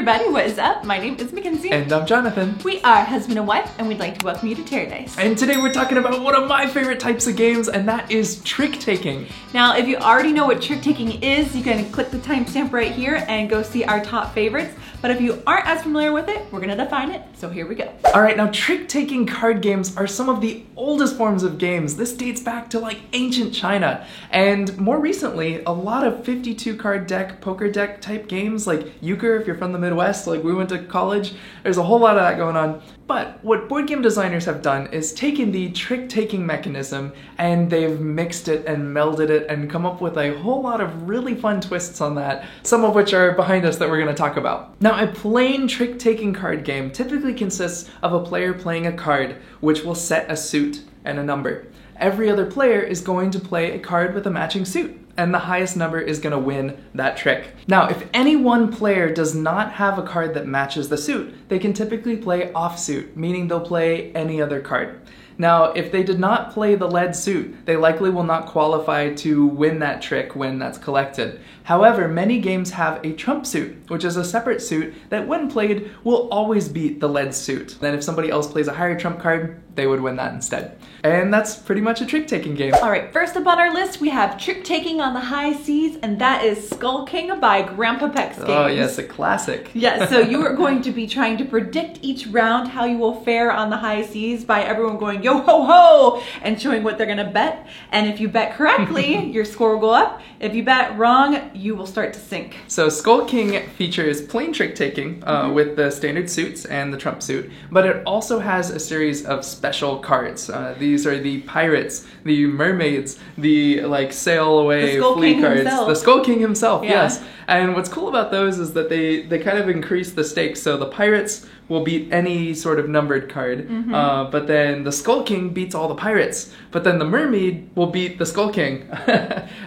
everybody, what is up? My name is Mackenzie. And I'm Jonathan. We are husband and wife, and we'd like to welcome you to Terror Dice. And today we're talking about one of my favorite types of games, and that is trick-taking. Now, if you already know what trick-taking is, you can click the timestamp right here and go see our top favorites. But if you aren't as familiar with it, we're gonna define it, so here we go. All right, now trick-taking card games are some of the oldest forms of games. This dates back to like ancient China. And more recently, a lot of 52 card deck, poker deck type games like euchre, if you're from the Midwest, like we went to college, there's a whole lot of that going on. But what board game designers have done is taken the trick-taking mechanism and they've mixed it and melded it and come up with a whole lot of really fun twists on that, some of which are behind us that we're going to talk about. Now, a plain trick-taking card game typically consists of a player playing a card which will set a suit and a number. Every other player is going to play a card with a matching suit, and the highest number is going to win that trick. Now, if any one player does not have a card that matches the suit, they can typically play offsuit, meaning they'll play any other card. Now, if they did not play the lead suit, they likely will not qualify to win that trick when that's collected. However, many games have a trump suit, which is a separate suit that when played will always beat the lead suit. Then if somebody else plays a higher trump card, they would win that instead. And that's pretty much a trick-taking game. All right, first up on our list, we have Trick-Taking on the High Seas, and that is Skull King by Grandpa Peck's Games. Oh yes, a classic. Yeah, so you are going to be trying to predict each round how you will fare on the high seas by everyone going yo ho ho and showing what they're gonna bet. And if you bet correctly, your score will go up. If you bet wrong, you will start to sink. So Skull King features plain trick-taking with the standard suits and the trump suit, but it also has a series of special cards. These are the pirates, the mermaids, the like sail away fleet cards. Himself. The Skull King himself, Yeah. yes. And what's cool about those is that they kind of increase the stakes. So the pirates will beat any sort of numbered card, but then the Skull King beats all the pirates, but then the mermaid will beat the Skull King.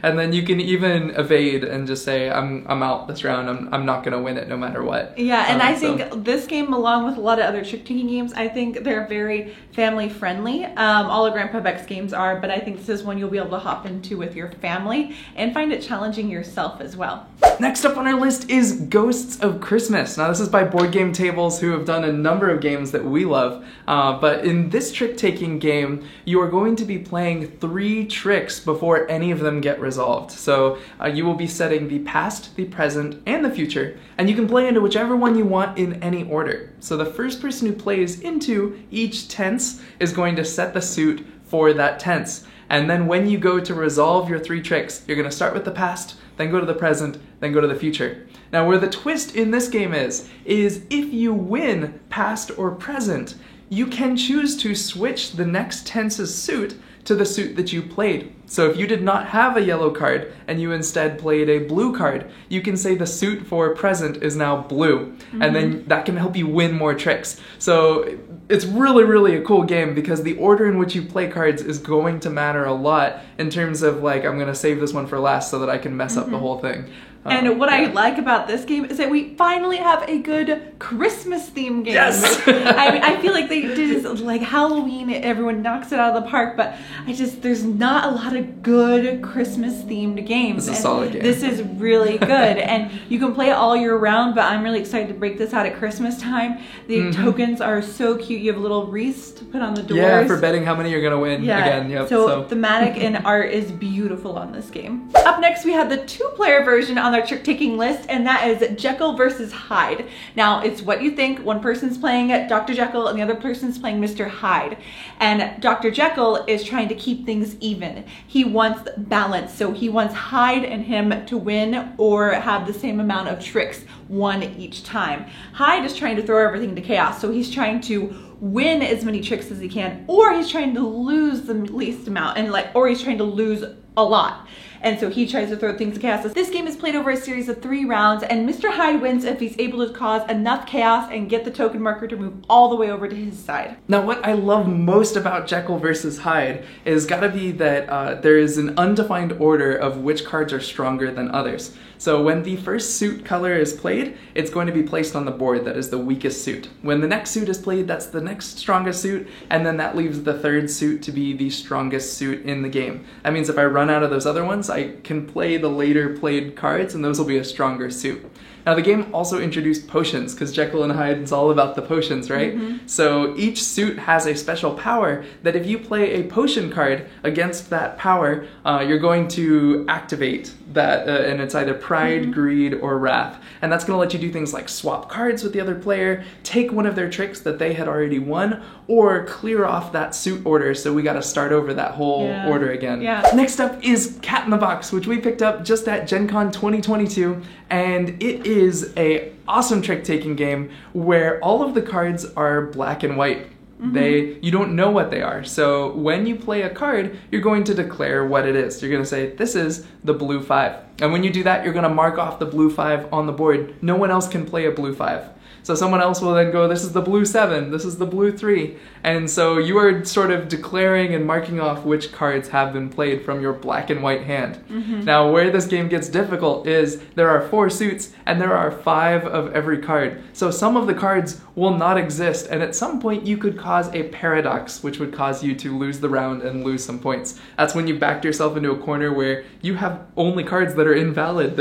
And then you can even evade and just say, I'm out this round, I'm not gonna win it no matter what. Yeah, and I think this game, along with a lot of other trick-taking games, I think they're very family friendly. All of Grandpa Beck's games are, but I think this is one you'll be able to hop into with your family and find it challenging yourself as well. Next up on our list is Ghosts of Christmas. Now this is by Board Game Tables, who have done a number of games that we love. But in this trick-taking game, you are going to be playing 3 tricks before any of them get resolved. So you will be setting the past, the present, and the future, and you can play into whichever one you want in any order. So the first person who plays into each tense is going to set the suit for that tense. And then when you go to resolve your 3 tricks, you're going to start with the past, then go to the present, then go to the future. Now where the twist in this game is if you win past or present, you can choose to switch the next tense's suit to the suit that you played. So if you did not have a yellow card and you instead played a blue card, you can say the suit for present is now blue, and then that can help you win more tricks. So it's really, really a cool game because the order in which you play cards is going to matter a lot in terms of like, I'm gonna save this one for last so that I can mess up the whole thing. And what I like about this game is that we finally have a good Christmas theme game. Yes! I feel like they did this, like Halloween, everyone knocks it out of the park, but there's not a lot of good Christmas themed games. It's a solid game. This is really good, and you can play it all year round, but I'm really excited to break this out at Christmas time. The tokens are so cute. You have a little wreath to put on the doors. Yeah, for betting how many you're gonna win again. Yep, so thematic and art is beautiful on this game. Up next, we have the 2-player version on our trick-taking list, and that is Jekyll versus Hyde. Now, it's what you think. One person's playing Dr. Jekyll and the other person's playing Mr. Hyde. And Dr. Jekyll is trying to keep things even. He wants balance, so he wants Hyde and him to win or have the same amount of tricks, one each time. Hyde is trying to throw everything to chaos, so he's trying to win as many tricks as he can, or he's trying to lose the least amount, or he's trying to lose a lot. And so he tries to throw things to chaos. This game is played over a series of 3 rounds, and Mr. Hyde wins if he's able to cause enough chaos and get the token marker to move all the way over to his side. Now what I love most about Jekyll versus Hyde is gotta be that there is an undefined order of which cards are stronger than others. So when the first suit color is played, it's going to be placed on the board that is the weakest suit. When the next suit is played, that's the next strongest suit, and then that leaves the third suit to be the strongest suit in the game. That means if I run out of those other ones, I can play the later played cards, and those will be a stronger suit. Now the game also introduced potions, because Jekyll and Hyde is all about the potions, right? So each suit has a special power that if you play a potion card against that power, you're going to activate that, and it's either pride, greed, or wrath. And that's going to let you do things like swap cards with the other player, take one of their tricks that they had already won, or clear off that suit order, so we got to start over that whole order again. Next up is Cat in the Box, which we picked up just at Gen Con 2022, and it is a awesome trick-taking game where all of the cards are black and white. You don't know what they are. So when you play a card, you're going to declare what it is. You're going to say, this is the blue 5. And when you do that, you're going to mark off the blue 5 on the board. No one else can play a blue 5. So someone else will then go, this is the blue 7, this is the blue 3. And so you are sort of declaring and marking off which cards have been played from your black and white hand. Now, where this game gets difficult is there are 4 suits and there are 5 of every card. So some of the cards will not exist, and at some point you could cause a paradox, which would cause you to lose the round and lose some points. That's when you backed yourself into a corner where you have only cards that are invalid.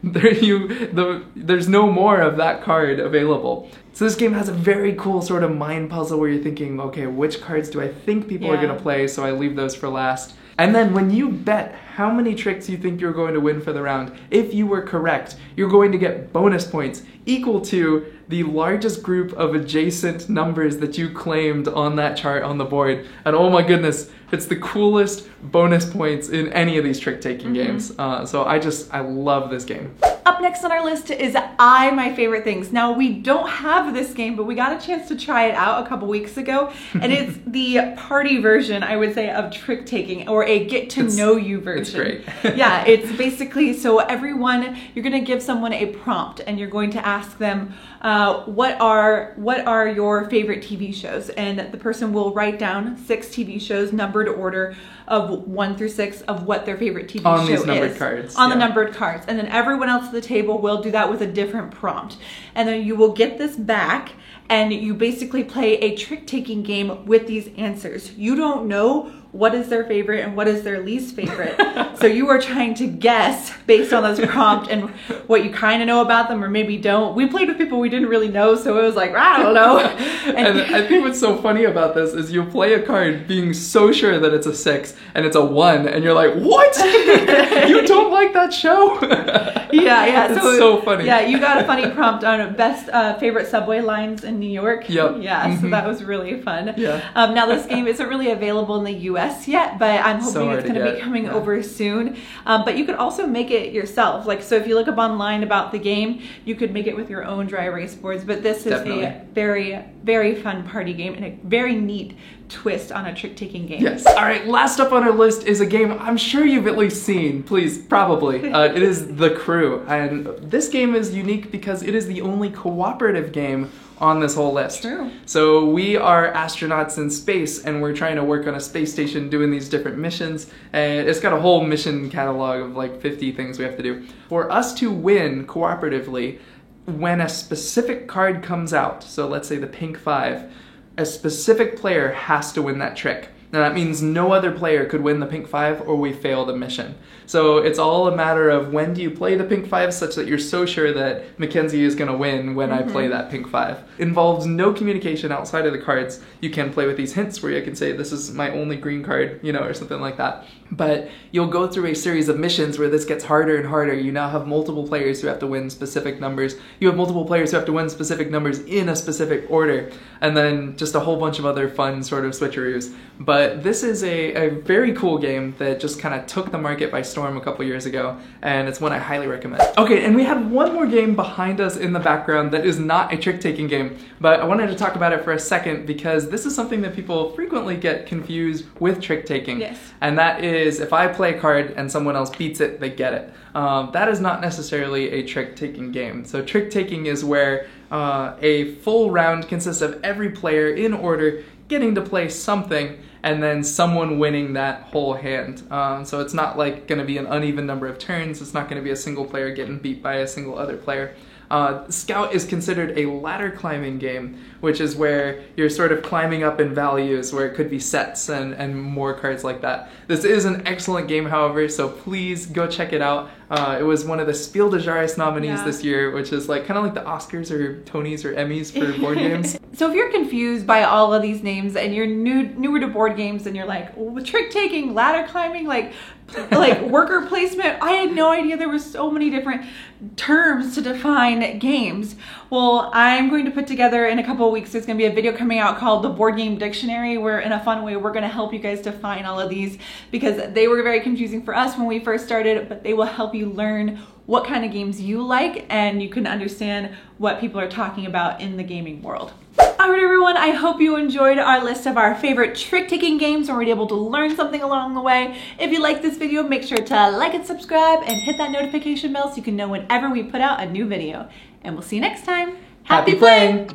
There's no more of that card available. So this game has a very cool sort of mind puzzle where you're thinking, okay, which cards do I think people are going to play, so I leave those for last. And then when you bet how many tricks you think you're going to win for the round, if you were correct, you're going to get bonus points equal to the largest group of adjacent numbers that you claimed on that chart on the board. And oh my goodness, it's the coolest bonus points in any of these trick-taking games. So I love this game. Up next on our list is My Favorite Things. Now, we don't have this game, but we got a chance to try it out a couple weeks ago, and it's the party version, I would say, of trick-taking, or a get-to-know-you version. It's great. Yeah, it's basically, so everyone, you're going to give someone a prompt, and you're going to ask them, what are your favorite TV shows? And the person will write down 6 TV shows, numbered order of 1 through 6 of what their favorite TV show is. On these numbered cards. On the numbered cards. And then everyone else at the table will do that with a different prompt. And then you will get this back, and you basically play a trick-taking game with these answers. You don't know what is their favorite and what is their least favorite. So you are trying to guess based on this prompt and what you kind of know about them or maybe don't. We played with people we didn't really know, so it was like, I don't know. And I think what's so funny about this is you play a card being so sure that it's a 6 and it's a 1, and you're like, what? You don't like that show? Yeah. It's so funny. Yeah, you got a funny prompt on best favorite subway lines in New York. Yep. Yeah, so that was really fun. Yeah. Now this game isn't really available in the US yet, but I'm hoping it's going to be coming over soon. But you could also make it yourself. Like, so if you look up online about the game, you could make it with your own dry erase boards. But this is a very, very fun party game and a very neat twist on a trick-taking game. Yes. All right, last up on our list is a game I'm sure you've at least seen, probably. It is The Crew. And this game is unique because it is the only cooperative game on this whole list. True. So we are astronauts in space, and we're trying to work on a space station doing these different missions, and it's got a whole mission catalog of like 50 things we have to do. For us to win cooperatively, when a specific card comes out, so let's say the pink 5, a specific player has to win that trick. Now that means no other player could win the pink 5 or we fail the mission. So it's all a matter of when do you play the pink 5 such that you're so sure that Mackenzie is going to win when I play that pink 5. Involves no communication outside of the cards. You can play with these hints where you can say this is my only green card, you know, or something like that. But you'll go through a series of missions where this gets harder and harder. You now have multiple players who have to win specific numbers. You have multiple players who have to win specific numbers in a specific order. And then just a whole bunch of other fun sort of switcheroos. But this is a very cool game that just kind of took the market by storm a couple years ago, and it's one I highly recommend. Okay, and we have one more game behind us in the background that is not a trick-taking game, but I wanted to talk about it for a second because this is something that people frequently get confused with trick-taking. Yes. And that is, if I play a card and someone else beats it, they get it. That is not necessarily a trick-taking game. So trick-taking is where a full round consists of every player in order getting to play something and then someone winning that whole hand. So it's not like going to be an uneven number of turns. It's not going to be a single player getting beat by a single other player. Scout is considered a ladder climbing game, which is where you're sort of climbing up in values, where it could be sets and more cards like that. This is an excellent game, however, so please go check it out. It was one of the Spiel des Jahres nominees Yeah. this year, which is like kind of like the Oscars or Tonys or Emmys for board games. So if you're confused by all of these names and you're newer to board games and you're like, oh, trick taking, ladder climbing, like worker placement, I had no idea there were so many different terms to define games. Well, I'm going to put together in a couple of weeks, there's going to be a video coming out called the Board Game Dictionary, where in a fun way we're going to help you guys define all of these, because they were very confusing for us when we first started, but they will help you learn what kind of games you like and you can understand what people are talking about in the gaming world. Alright everyone, I hope you enjoyed our list of our favorite trick-taking games and were able to learn something along the way. If you liked this video, make sure to like and subscribe and hit that notification bell so you can know whenever we put out a new video. And we'll see you next time. Happy playing!